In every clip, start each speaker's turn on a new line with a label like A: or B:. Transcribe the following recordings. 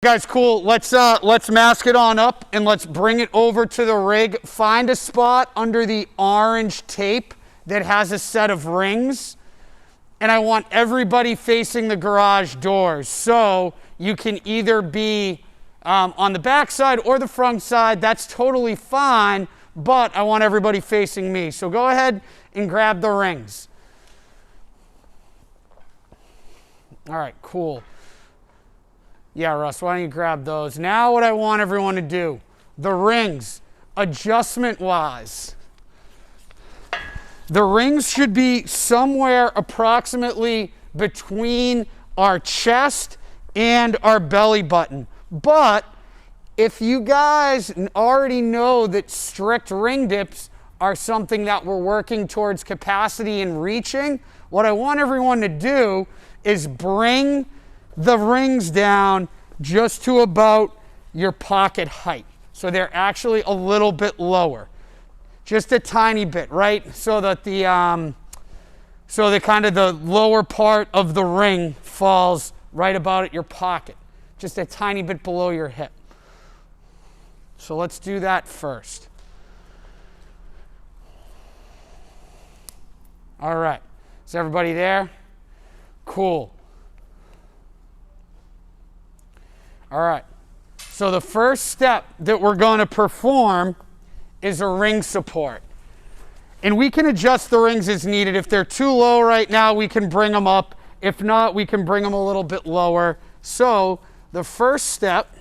A: Guys, cool. Let's mask it on up and let's bring it over to the rig. Find a spot under the orange tape that has a set of rings. And I want everybody facing the garage doors. So you can either be on the back side or the front side. That's totally fine, but I want everybody facing me. So go ahead and grab the rings. All right, cool. Yeah, Russ, why don't you grab those? Now what I want everyone to do, the rings, adjustment-wise. The rings should be somewhere approximately between our chest and our belly button. But if you guys already know that strict ring dips are something that we're working towards capacity and reaching, what I want everyone to do is bring the rings down just to about your pocket height. So they're actually a little bit lower. Just a tiny bit, right? So that the kind of the lower part of the ring falls right about at your pocket. Just a tiny bit below your hip. So let's do that first. All right. Is everybody there? Cool. All right, so the first step that we're going to perform is a ring support. And we can adjust the rings as needed. If they're too low right now, we can bring them up. If not, we can bring them a little bit lower. So the first step,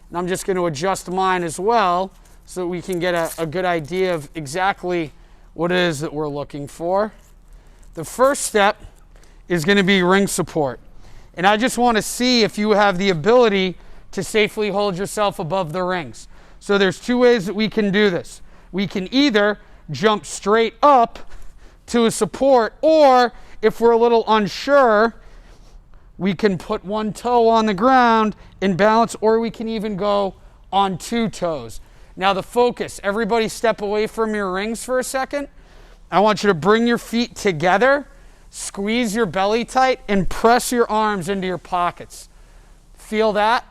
A: and I'm just going to adjust mine as well so that we can get a good idea of exactly what it is that we're looking for. The first step is going to be ring support. And I just want to see if you have the ability to safely hold yourself above the rings. So there's two ways that we can do this. We can either jump straight up to a support, or if we're a little unsure, we can put one toe on the ground and balance, or we can even go on two toes. Now the focus, everybody step away from your rings for a second. I want you to bring your feet together, squeeze your belly tight, and press your arms into your pockets. Feel that?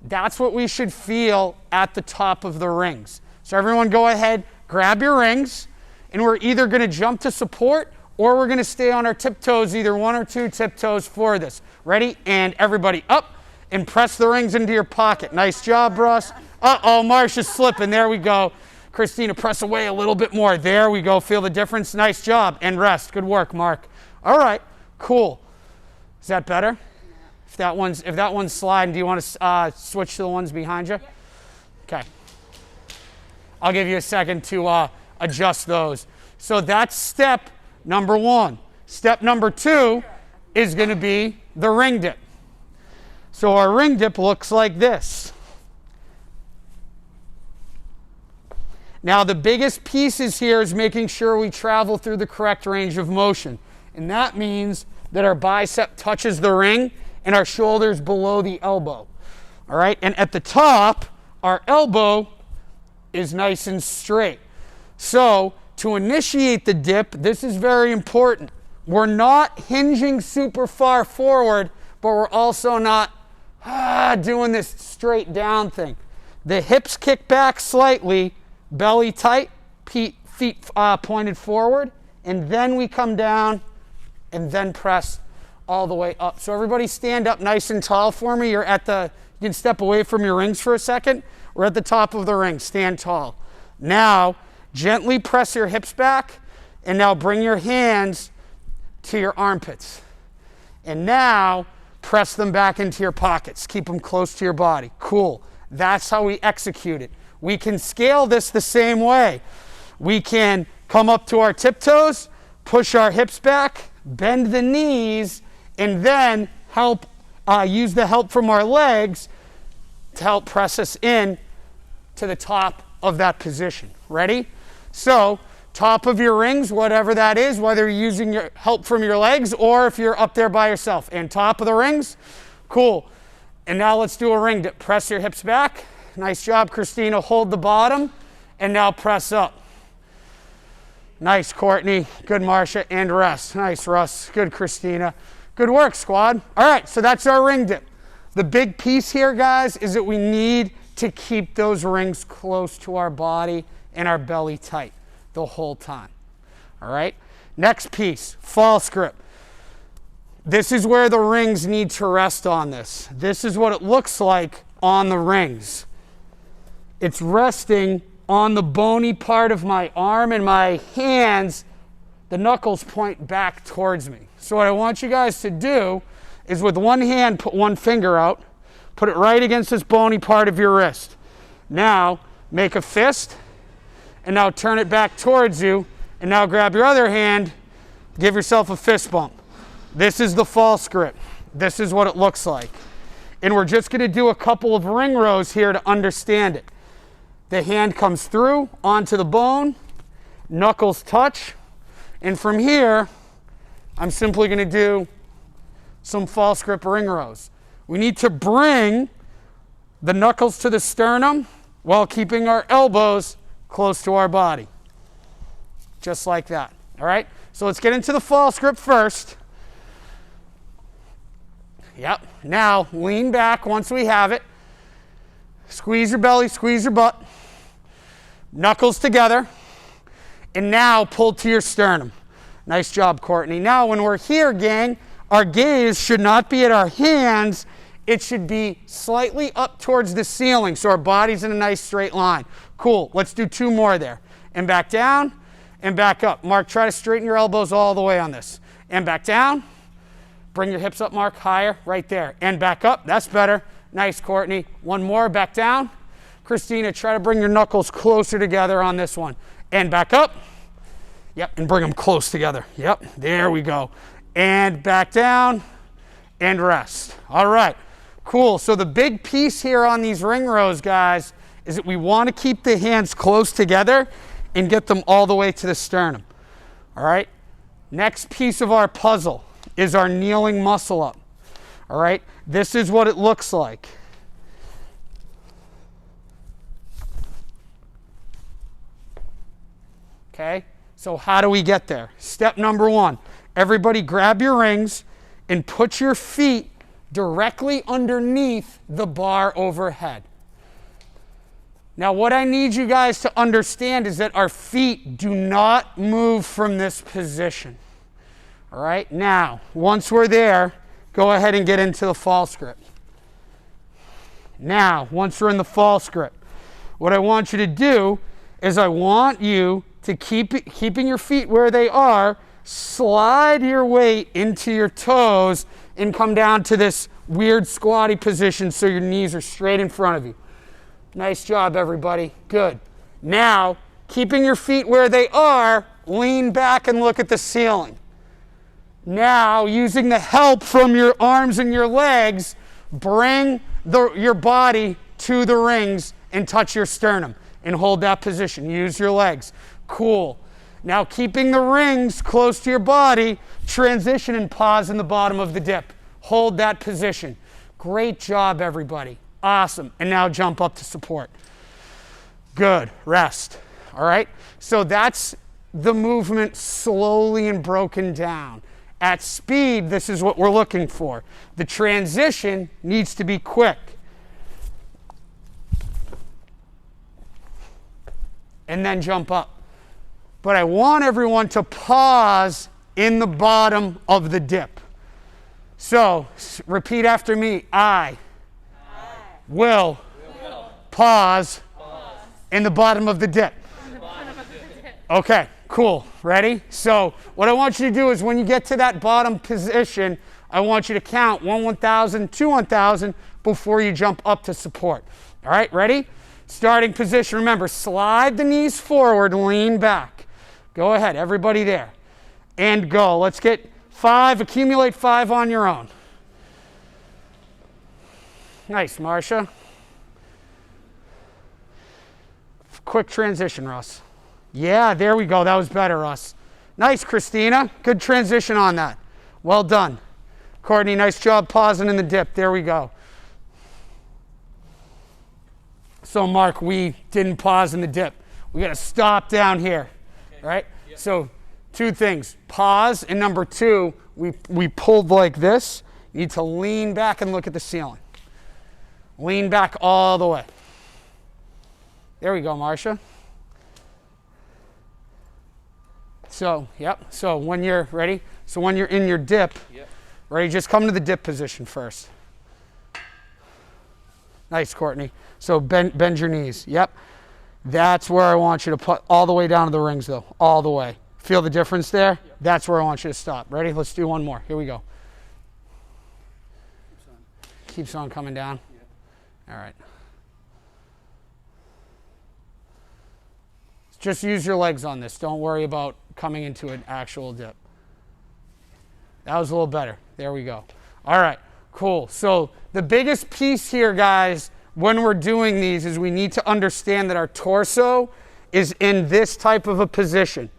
A: That's what we should feel at the top of the rings. So everyone go ahead, grab your rings, and we're either going to jump to support or we're going to stay on our tiptoes, either one or two tiptoes for this. Ready? And everybody up and press the rings into your pocket. Nice job, Russ. Uh-oh, Marsha's slipping. There we go. Christina, press away a little bit more. There we go. Feel the difference? Nice job. And rest. Good work, Mark. All right, cool. Is that better? If that one's sliding, do you want to switch to the ones behind you? Okay. I'll give you a second to adjust those. So that's step number one. Step number two is going to be the ring dip. So our ring dip looks like this. Now the biggest pieces here is making sure we travel through the correct range of motion. And that means that our bicep touches the ring and our shoulders below the elbow. All right, and at the top, our elbow is nice and straight. So to initiate the dip, this is very important. We're not hinging super far forward, but we're also not doing this straight down thing. The hips kick back slightly, belly tight, feet pointed forward, and then we come down and then press all the way up. So everybody stand up nice and tall for me. You can step away from your rings for a second. We're at the top of the ring. Stand tall. Now, gently press your hips back, and now bring your hands to your armpits. And now, press them back into your pockets. Keep them close to your body. Cool. That's how we execute it. We can scale this the same way. We can come up to our tiptoes, push our hips back, bend the knees, and then use the help from our legs to help press us in to the top of that position. Ready? So, top of your rings, whatever that is, whether you're using your help from your legs or if you're up there by yourself. And top of the rings, cool. And now let's do a ring dip. Press your hips back. Nice job, Christina. Hold the bottom, and now press up. Nice, Courtney. Good, Marcia. And rest. Nice, Russ. Good, Christina. Good work, squad. All right, so that's our ring dip. The big piece here, guys, is that we need to keep those rings close to our body and our belly tight the whole time. All right? Next piece, false grip. This is where the rings need to rest on this. This is what it looks like on the rings. It's resting on the bony part of my arm, and my hands, the knuckles point back towards me. So what I want you guys to do is with one hand, put one finger out, put it right against this bony part of your wrist. Now, make a fist, and now turn it back towards you, and now grab your other hand, give yourself a fist bump. This is the false grip. This is what it looks like. And we're just gonna do a couple of ring rows here to understand it. The hand comes through onto the bone, knuckles touch, and from here, I'm simply gonna do some false grip ring rows. We need to bring the knuckles to the sternum while keeping our elbows close to our body. Just like that, all right? So let's get into the false grip first. Yep, now lean back once we have it. Squeeze your belly, squeeze your butt. Knuckles together. And now pull to your sternum. Nice job, Courtney. Now when we're here, gang, our gaze should not be at our hands. It should be slightly up towards the ceiling so our body's in a nice straight line. Cool, let's do two more there. And back down, and back up. Mark, try to straighten your elbows all the way on this. And back down. Bring your hips up, Mark, higher, right there. And back up, that's better. Nice, Courtney. One more, back down. Christina, try to bring your knuckles closer together on this one. And back up. Yep, and bring them close together. Yep, there we go. And back down, and rest. All right, cool. So the big piece here on these ring rows, guys, is that we want to keep the hands close together and get them all the way to the sternum. All right, next piece of our puzzle is our kneeling muscle up. All right, this is what it looks like. Okay, so how do we get there? Step number one, everybody grab your rings and put your feet directly underneath the bar overhead. Now what I need you guys to understand is that our feet do not move from this position. All right, now, once we're there, go ahead and get into the false grip. Now, once we're in the false grip, what I want you to do is I want you to keeping your feet where they are, slide your weight into your toes and come down to this weird squatty position so your knees are straight in front of you. Nice job, everybody. Good. Now, keeping your feet where they are, lean back and look at the ceiling. Now, using the help from your arms and your legs, bring your body to the rings and touch your sternum and hold that position. Use your legs. Cool. Now, keeping the rings close to your body, transition and pause in the bottom of the dip. Hold that position. Great job, everybody. Awesome. And now jump up to support. Good. Rest. All right? So that's the movement slowly and broken down. At speed, this is what we're looking for. The transition needs to be quick. And then jump up. But I want everyone to pause in the bottom of the dip. So, repeat after me. I will pause in the bottom of the dip. Okay, cool. Ready? So what I want you to do is when you get to that bottom position, I want you to count 1 1,000, 2 1,000 before you jump up to support. All right, ready? Starting position. Remember, slide the knees forward, lean back. Go ahead, everybody there. And go. Let's get 5, accumulate 5 on your own. Nice, Marcia. Quick transition, Russ. Yeah, there we go. That was better, Russ. Nice, Christina. Good transition on that. Well done. Courtney, nice job pausing in the dip. There we go. So, Mark, we didn't pause in the dip. We got to stop down here, okay. Right? Yep. So, 2 things. Pause, and number 2, we pulled like this. You need to lean back and look at the ceiling. Lean back all the way. There we go, Marcia. So, yep. So when you're ready, so when you're in your dip, yep. Ready, just come to the dip position first. Nice, Courtney. So bend your knees. Yep. That's where I want you to put all the way down to the rings, though. All the way. Feel the difference there? Yep. That's where I want you to stop. Ready? Let's do one more. Here we go. Keeps on coming down. Yep. All right. Just use your legs on this. Don't worry about coming into an actual dip. That was a little better. There we go. All right, cool. So the biggest piece here, guys, when we're doing these is we need to understand that our torso is in this type of a position.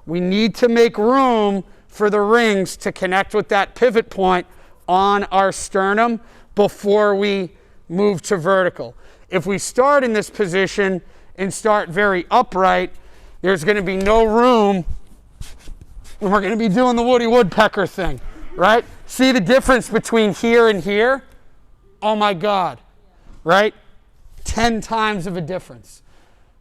A: We need to make room for the rings to connect with that pivot point on our sternum before we move to vertical. If we start in this position and start very upright, there's going to be no room, and we're going to be doing the Woody Woodpecker thing, right? See the difference between here and here? Oh my God, right? 10 times of a difference.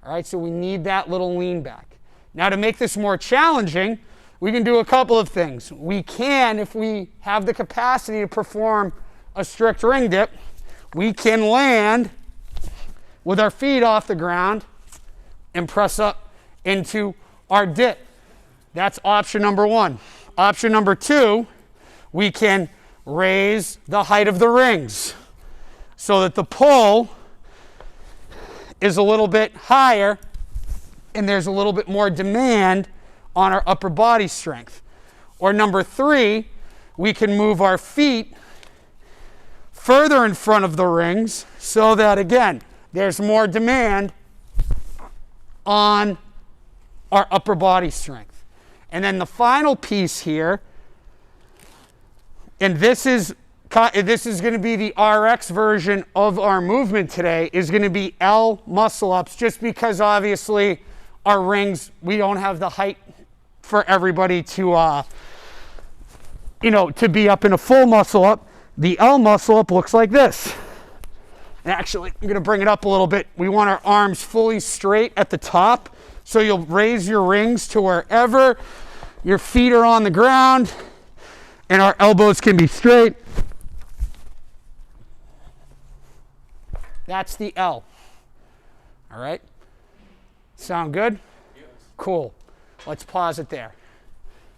A: All right, so we need that little lean back. Now to make this more challenging, we can do a couple of things. We can, if we have the capacity to perform a strict ring dip, we can land with our feet off the ground and press up into our dip. That's option number one. Option number two, we can raise the height of the rings so that the pull is a little bit higher and there's a little bit more demand on our upper body strength. Or number three, we can move our feet further in front of the rings so that, again, there's more demand on our upper body strength. And then the final piece here, and this is going to be the RX version of our movement today, is going to be L muscle ups, just because obviously our rings, we don't have the height for everybody to, to be up in a full muscle up. The L muscle up looks like this. And actually, I'm going to bring it up a little bit. We want our arms fully straight at the top. So you'll raise your rings to wherever your feet are on the ground and our elbows can be straight. That's the L. All right? Sound good? Yes. Cool. Let's pause it there.